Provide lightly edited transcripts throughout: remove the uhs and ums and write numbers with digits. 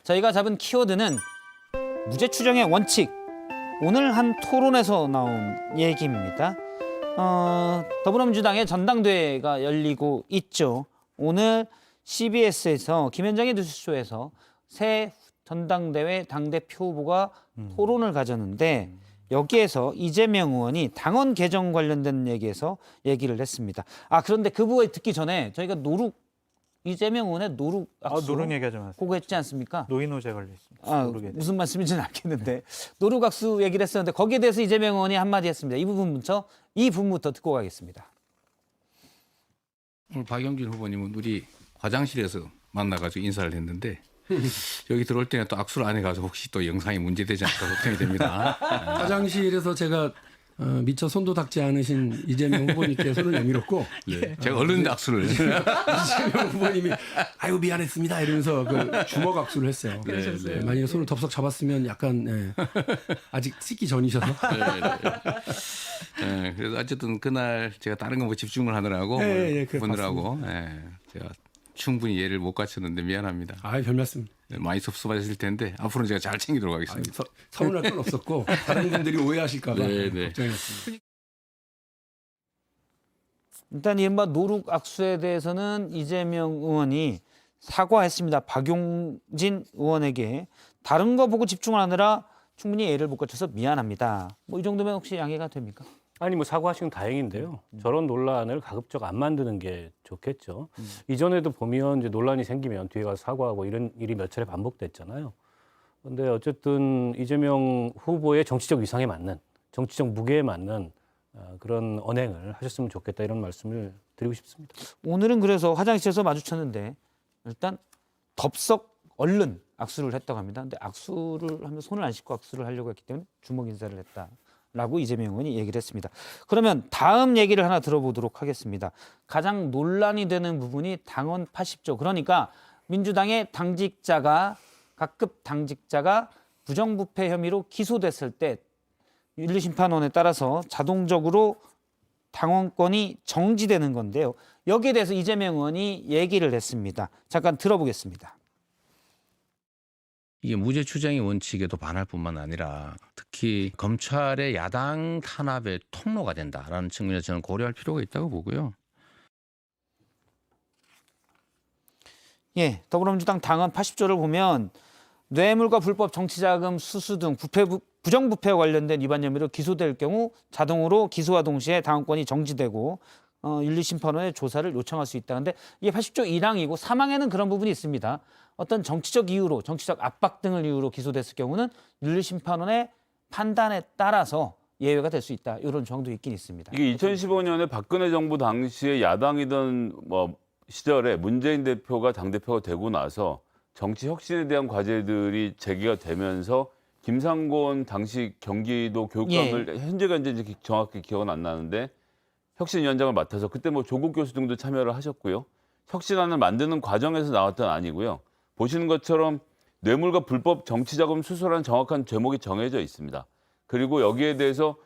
저희가 잡은 키워드는 무죄 추정의 원칙. 오늘 한 토론에서 나온 얘기입니다. 더불어민주당의 전당대회가 열리고 있죠. 오늘 CBS에서 김현정의 뉴스쇼에서 새 전당대회 당대표 후보가 토론을 가졌는데 여기에서 이재명 의원이 당원 개정 관련된 얘기에서 얘기를 했습니다. 그런데 그 부분 듣기 전에 저희가 이재명 의원의 노룩 악수 노룩 얘기하지 마세요. 그거 했지 않습니까? 노인호재 걸려 있습니다. 무슨 말씀인지는 알겠는데 노룩 악수 얘기를 했었는데 거기에 대해서 이재명 의원이 한마디 했습니다. 이 부분부터 듣고 가겠습니다. 오늘 박영진 후보님은 우리 화장실에서 만나가지고 인사를 했는데 여기 들어올 때는 또 악수를 안 해가지고 혹시 또 영상이 문제되지 않을까 걱정이 됩니다. 화장실에서 제가 미처 손도 닿지 않으신 이재명 후보님께 손을 내밀었고 네, 제가 얼른 악수를 이재명 후보님이 아유 미안했습니다 이러면서 그 주먹 악수를 했어요. 네. 만약에 손을 덥석 잡았으면 약간 아직 씻기 전이셔서 네, 그래서 어쨌든 그날 제가 다른 거 뭐 집중을 하느라고 보느라고 제가 충분히 예를 못 갖췄는데 미안합니다. 별 말씀. 많이 섭섭하실 텐데 앞으로는 제가 잘 챙기도록 하겠습니다. 서운할 건 없었고 다른 분들이 오해하실까 봐 네. 걱정했습니다. 일단 이른바 노룩 악수에 대해서는 이재명 의원이 사과했습니다. 박용진 의원에게 다른 거 보고 집중을 하느라 충분히 예를 못 갖춰서 미안합니다. 이 정도면 혹시 양해가 됩니까? 아니 사과하시면 다행인데요. 저런 논란을 가급적 안 만드는 게 좋겠죠. 이전에도 보면 이제 논란이 생기면 뒤에 가서 사과하고 이런 일이 몇 차례 반복됐잖아요. 그런데 어쨌든 이재명 후보의 정치적 위상에 맞는, 정치적 무게에 맞는 그런 언행을 하셨으면 좋겠다 이런 말씀을 드리고 싶습니다. 오늘은 그래서 화장실에서 마주쳤는데 일단 덥석 얼른 악수를 했다고 합니다. 근데 악수를 하면 손을 안 씻고 악수를 하려고 했기 때문에 주먹 인사를 했다라고 이재명 의원이 얘기를 했습니다. 그러면 다음 얘기를 하나 들어보도록 하겠습니다. 가장 논란이 되는 부분이 당원 80조. 그러니까 민주당의 각급 당직자가 부정부패 혐의로 기소됐을 때 윤리심판원에 따라서 자동적으로 당원권이 정지되는 건데요. 여기에 대해서 이재명 의원이 얘기를 했습니다. 잠깐 들어보겠습니다. 이게 무죄 추정의 원칙에도 반할 뿐만 아니라 특히 검찰의 야당 탄압의 통로가 된다라는 측면에서 저는 고려할 필요가 있다고 보고요. 더불어민주당 당원 80조를 보면 뇌물과 불법 정치자금 수수 등 부정부패와 관련된 위반 혐의로 기소될 경우 자동으로 기소와 동시에 당원권이 정지되고 윤리심판원에 조사를 요청할 수 있다는데 이게 80조 1항이고 3항에는 그런 부분이 있습니다. 어떤 정치적 이유로, 정치적 압박 등을 이유로 기소됐을 경우는 윤리심판원의 판단에 따라서 예외가 될 수 있다. 이런 조항도 있긴 있습니다. 이게 2015년에 박근혜 정부 당시에 야당이던 시절에 문재인 대표가 당대표가 되고 나서 정치 혁신에 대한 과제들이 제기가 되면서 김상곤 당시 경기도 교육감을 현재가 이제 정확히 기억은 안 나는데 혁신위원장을 맡아서 그때 조국 교수 등도 참여를 하셨고요. 혁신안을 만드는 과정에서 나왔던 아니고요. 보시는 것처럼 뇌물과 불법 정치자금 수수라는 정확한 제목이 정해져 있습니다. 그리고 여기에 대해서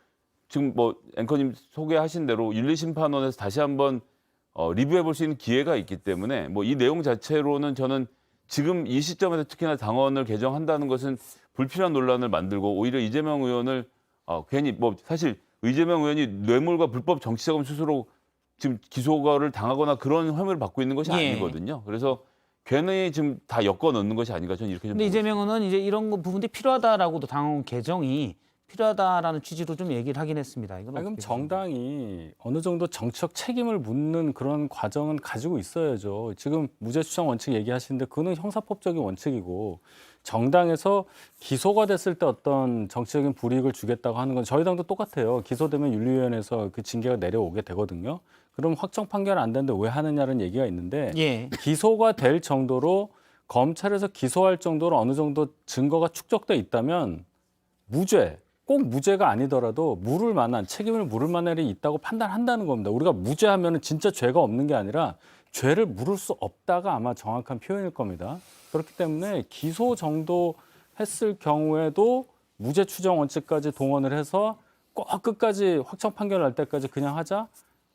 지금 앵커님 소개하신 대로 윤리심판원에서 다시 한번 리뷰해 볼 수 있는 기회가 있기 때문에 이 내용 자체로는 저는 지금 이 시점에서 특히나 당원을 개정한다는 것은 불필요한 논란을 만들고 오히려 이재명 의원을 괜히 사실 이재명 의원이 뇌물과 불법 정치자금 수수로 지금 기소를 당하거나 그런 혐의를 받고 있는 것이 아니거든요. 그래서 괜히 지금 다 엮어 넣는 것이 아닌가 저는 이렇게 좀. 근데 이재명 의원은 이제 이런 부분들이 필요하다라고도 당원 개정이 필요하다라는 취지로 좀 얘기를 하긴 했습니다. 이건 그럼 어떻게 정당이 어느 정도 정치적 책임을 묻는 그런 과정은 가지고 있어야죠. 지금 무죄 추정 원칙 얘기하시는데 그거는 형사법적인 원칙이고 정당에서 기소가 됐을 때 어떤 정치적인 불이익을 주겠다고 하는 건 저희 당도 똑같아요. 기소되면 윤리위원회에서 그 징계가 내려오게 되거든요. 그럼 확정 판결 안 되는데 왜 하느냐는 얘기가 있는데 기소가 될 정도로 검찰에서 기소할 정도로 어느 정도 증거가 축적돼 있다면 꼭 무죄가 아니더라도 물을 만한 책임을 물을 만한 일이 있다고 판단한다는 겁니다. 우리가 무죄하면 진짜 죄가 없는 게 아니라 죄를 물을 수 없다가 아마 정확한 표현일 겁니다. 그렇기 때문에 기소 정도 했을 경우에도 무죄 추정 원칙까지 동원을 해서 꼭 끝까지 확정 판결 날 때까지 그냥 하자.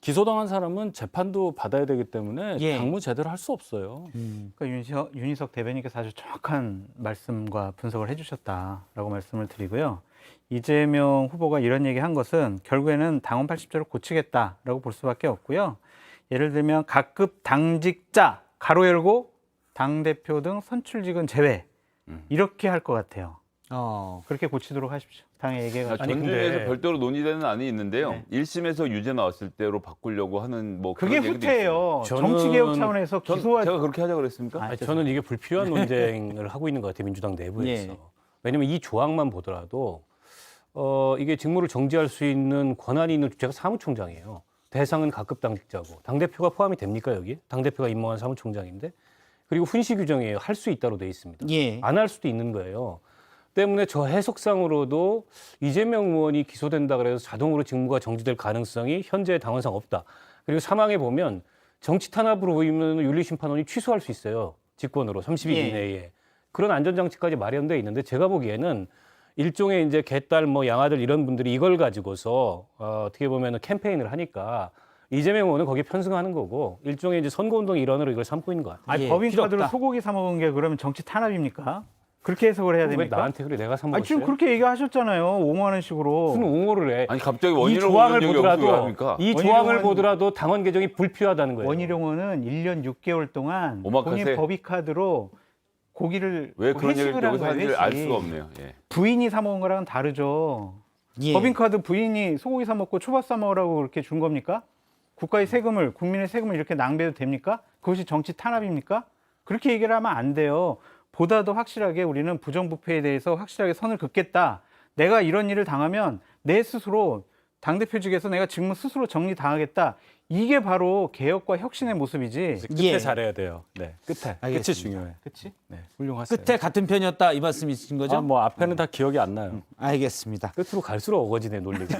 기소당한 사람은 재판도 받아야 되기 때문에 예. 당무 제대로 할 수 없어요. 그러니까 윤희석 대변인께서 아주 정확한 말씀과 분석을 해주셨다라고 말씀을 드리고요. 이재명 후보가 이런 얘기한 것은 결국에는 당원 80조를 고치겠다라고 볼 수밖에 없고요. 예를 들면 각급 당직자 가로 열고 당대표 등 선출직은 제외 이렇게 할 것 같아요. 그렇게 고치도록 하십시오. 당에 얘기해가지고. 전주에서 별도로 논의되는 안이 있는데요. 1심에서 유죄 나왔을 때로 바꾸려고 하는 뭐 그게 그런 얘기도 있어요. 후퇴예요. 저는- 정치개혁 차원에서 전, 기소할 제가 그렇게 하자 그랬습니까? 아, 아니, 저는 이게 불필요한 논쟁을 하고 있는 것 같아요. 민주당 내부에서. 예. 왜냐하면 이 조항만 보더라도 이게 직무를 정지할 수 있는 권한이 있는 주체가 사무총장이에요. 대상은 각급 당직자고 당대표가 포함이 됩니까 여기? 당대표가 임명한 사무총장인데 그리고 훈시 규정이에요. 할 수 있다로 돼 있습니다. 예. 안 할 수도 있는 거예요. 때문에 저 해석상으로도 이재명 의원이 기소된다 그래서 자동으로 직무가 정지될 가능성이 현재 당원상 없다. 그리고 사망에 보면 정치 탄압으로 보이면 윤리심판원이 취소할 수 있어요. 직권으로 30일 예. 이내에. 그런 안전장치까지 마련되어 있는데 제가 보기에는 일종의 이제 개딸 뭐 양아들 이런 분들이 이걸 가지고서 어떻게 보면 캠페인을 하니까 이재명 의원은 거기에 편승하는 거고 일종의 이제 선거운동 일환으로 이걸 삼고 있는 것 같아요. 아니, 예, 법인카드로 필요 없다. 소고기 사 먹은 게 그러면 정치 탄압입니까? 그렇게 해석을 해야 왜 됩니까? 나한테 그래? 내가 사 아니, 먹었어요? 지금 그렇게 얘기하셨잖아요. 5만 원씩으로. 무슨 옹호를 해? 아니 갑자기 이 원인을 조항을 보는 적이 없으면 왜 보더라도 합니까? 이 원희룡은- 조항을 보더라도 당원 개정이 불필요하다는 거예요. 원희룡은 1년 6개월 동안 오마카세? 본인 법인카드로 고기를 왜 그런 얘기를 회식을 한 여기서 거예요, 하는지를 알 회식. 수가 없네요. 예. 부인이 사 먹은 거랑은 다르죠. 예. 법인카드 부인이 소고기 사 먹고 초밥 사 먹으라고 그렇게 준 겁니까? 국가의 세금을 국민의 세금을 이렇게 낭비해도 됩니까? 그것이 정치 탄압입니까? 그렇게 얘기를 하면 안 돼요. 보다 더 확실하게 우리는 부정부패에 대해서 확실하게 선을 긋겠다. 내가 이런 일을 당하면 내 스스로 당대표직에서 내가 직무 스스로 정리당하겠다. 이게 바로 개혁과 혁신의 모습이지. 끝에 예. 잘해야 돼요. 네, 끝에. 끝이 알겠습니다. 중요해. 그치? 네, 훌륭하세요. 끝에 같은 편이었다 이 말씀이신 거죠? 뭐 앞에는 다 기억이 안 나요. 알겠습니다. 끝으로 갈수록 어거지네 논리가.